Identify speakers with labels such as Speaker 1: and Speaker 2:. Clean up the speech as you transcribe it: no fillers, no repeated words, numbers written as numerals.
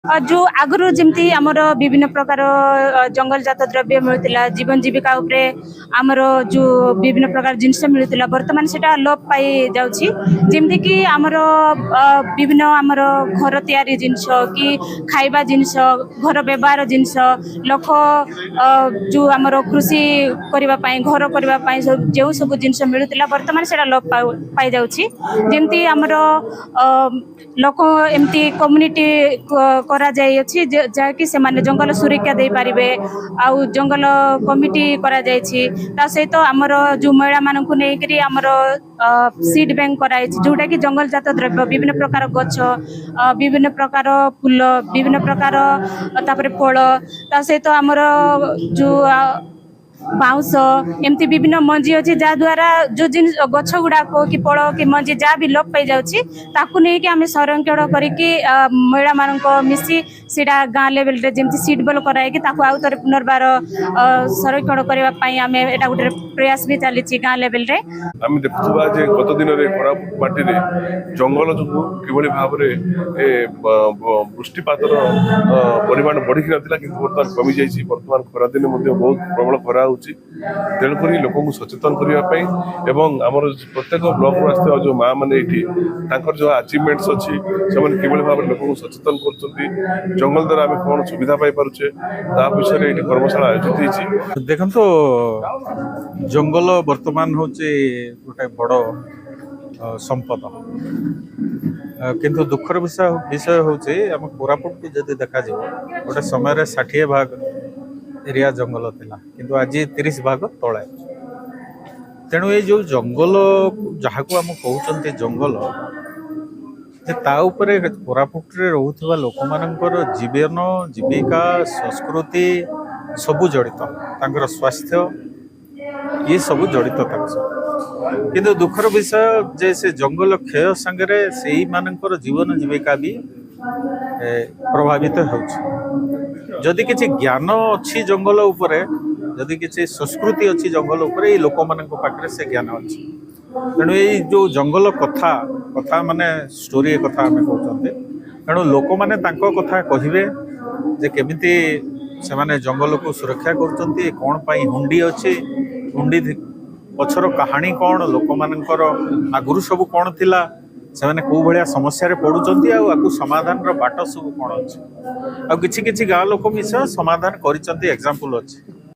Speaker 1: जो आगु जमी आमर विभिन्न प्रकार जंगल जात द्रव्य मिलूला जीवन जीविका उपरे आमर जो विभिन्न प्रकार जिनस मिलूला बर्तमान से लोप पाई जामती कि आमर विभिन्न आमर घर तैयारी जिनस कि खाइबा जिनस घर व्यवहार जिनस लोक जो आमर कृषि करने घर करने जो सब जिनस मिलूला बर्तमान से लोप पाई जामती आमर लोक एमती कम्युनिटी करा जाय अछि जाकि से माने जंगल सुरक्षा दे पारिबे आउ जंगल कमिटी करा जाय छी ता सहित हमर जो महिला मानन को नै करी हमर सीड बैंक कराई छी जोटा कि जंगल जात द्रव्य विभिन्न प्रकार गछ विभिन्न प्रकार फूल विभिन्न प्रकार तापर फल ता सहित हमर जो बाउंस एमती विभिन्न मंजी अच्छी जहाद्वारा जो जिन गछ गुड़ाक कि फल कि मंजी जहाँ भी लोप पाई जाऊँगी आम संरक्षण करके महिला मान मिसी सीटा गाँ लेवल रे जमी सीट बल कराई आउ थे पुनर्बार संरक्षण करने आम एटा गोटे प्रयास भी चली गाँ लेवल रे
Speaker 2: आम देखुवा जे गत दिन में कोरापुट माटी रे जंगल जो किभली भाव वृष्टिपात परिमाण बढ़ी नथिला किंतु वर्तमान कमी जाइए वर्तमान खरा दिन बहुत प्रबल खरा होची तेणुक लोक सचेतन करने आमर प्रत्येक ब्लॉक रू आसता जो माँ मैंने जो अचिवमेंट्स अच्छी से किभली भाव लोक सचेतन कर जंगल द्वारा आम कौन सुविधा पाई पारुचे ता विषय ये कर्मशाला आयोजित होती।
Speaker 3: देखो तो जंगल वर्तमान होचे गोटे बड़ संपद किंतु दुखर विषय होचे आम कोरापुट को जदि देखा गोटे समय 60 भाग एरिया जंगल थिला किंतु आज 30 भाग तले तेणु ये जो जंगल जहाँ को आम कहते जंगल ता उपरे कोरापुट रे रहउथबा लोक मानकर जीवन जीविका संस्कृति सबु जड़ित तांकर स्वास्थ्य ये सबु जड़ित किंतु दुखर विषय जे से जंगल क्षय संगे से मानकर जीवन जीविका भी प्रभावित होउछ जदि किछि ज्ञान अच्छी जंगल उपरे जदि किछि संस्कृति अच्छी जंगल उपरे लोक मानक पाखरे से ज्ञान अच्छी तेणु ये जो जंगल कथा कथा माने स्टोरी कथा आम कहते तेणु लोक मैंने कथा कहे जे केमिति से माने जंगल को सुरक्षा करछंती कौन पाई हुंडी अच्छी हुंडी पछर कहानी कौन लोक मानकर आगुरु सब कौन थिला से माने को भलिया समस्या रे पडुचंती आकु समाधान रो बाट सब कौन अच्छी आ किछि किछि गाँ लोक मिस समाधान करिसंती एग्जांपल अच्छी।